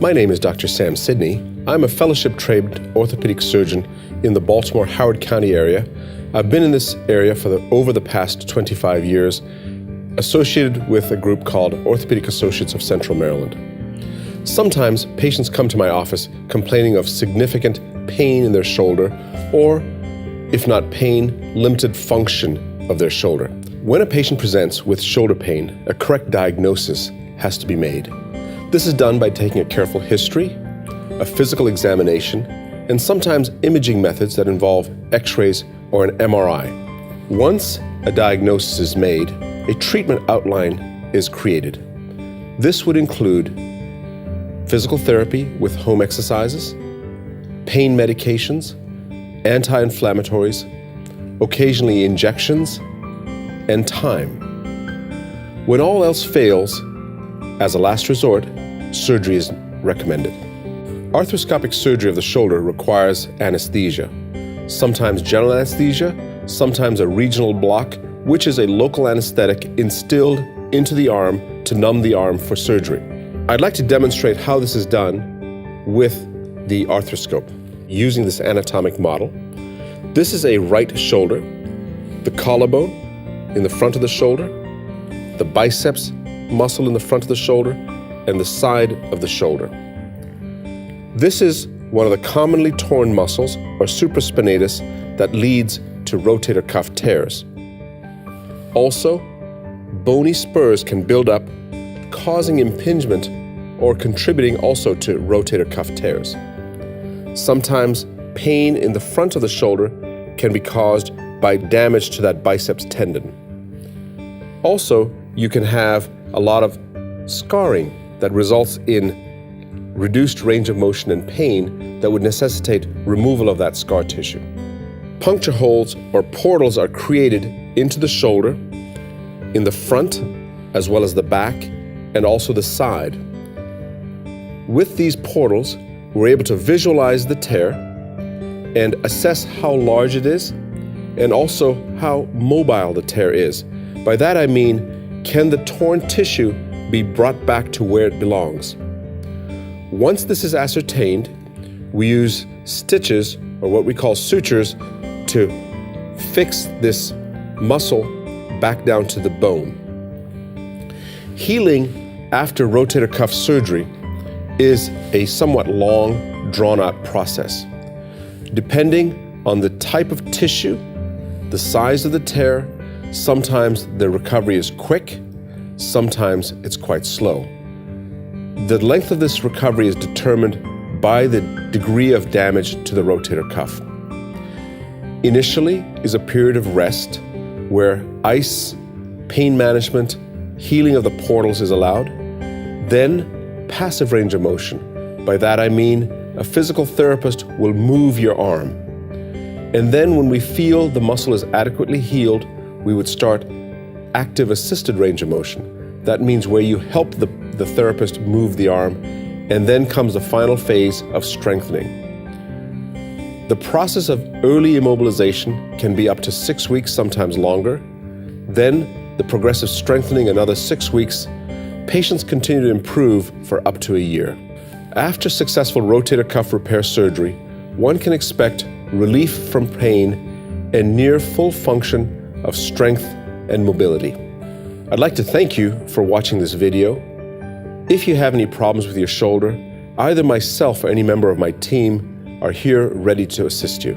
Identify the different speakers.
Speaker 1: My name is Dr. Sam Sidney. I'm a fellowship-trained orthopedic surgeon in the Baltimore-Howard County area. I've been in this area for over the past 25 years, associated with a group called Orthopedic Associates of Central Maryland. Sometimes patients come to my office complaining of significant pain in their shoulder, or, if not pain, limited function of their shoulder. When a patient presents with shoulder pain, a correct diagnosis has to be made. This is done by taking a careful history, a physical examination, and sometimes imaging methods that involve X-rays or an MRI. Once a diagnosis is made, a treatment outline is created. This would include physical therapy with home exercises, pain medications, anti-inflammatories, occasionally injections, and time. When all else fails, as a last resort, surgery is recommended. Arthroscopic surgery of the shoulder requires anesthesia, sometimes general anesthesia, sometimes a regional block, which is a local anesthetic instilled into the arm to numb the arm for surgery. I'd like to demonstrate how this is done with the arthroscope using this anatomic model. This is a right shoulder, the collarbone in the front of the shoulder, the biceps muscle in the front of the shoulder, and the side of the shoulder. This is one of the commonly torn muscles, or supraspinatus, that leads to rotator cuff tears. Also, bony spurs can build up, causing impingement or contributing also to rotator cuff tears. Sometimes pain in the front of the shoulder can be caused by damage to that biceps tendon. Also, you can have a lot of scarring that results in reduced range of motion and pain that would necessitate removal of that scar tissue. Puncture holes or portals are created into the shoulder, in the front, as well as the back, and also the side. With these portals, we're able to visualize the tear and assess how large it is, and also how mobile the tear is. By that I mean, can the torn tissue be brought back to where it belongs? Once this is ascertained, we use stitches, or what we call sutures, to fix this muscle back down to the bone. Healing after rotator cuff surgery is a somewhat long, drawn-out process. Depending on the type of tissue, the size of the tear, sometimes the recovery is quick, sometimes it's quite slow. The length of this recovery is determined by the degree of damage to the rotator cuff. Initially is a period of rest where ice, pain management, healing of the portals is allowed. Then passive range of motion. By that I mean a physical therapist will move your arm. And then when we feel the muscle is adequately healed, we would start active assisted range of motion. That means where you help the therapist move the arm, and then comes the final phase of strengthening. The process of early immobilization can be up to 6 weeks, sometimes longer. Then the progressive strengthening, another 6 weeks. Patients continue to improve for up to a year. After successful rotator cuff repair surgery, one can expect relief from pain and near full function of strength and mobility. I'd like to thank you for watching this video. If you have any problems with your shoulder, either myself or any member of my team are here ready to assist you.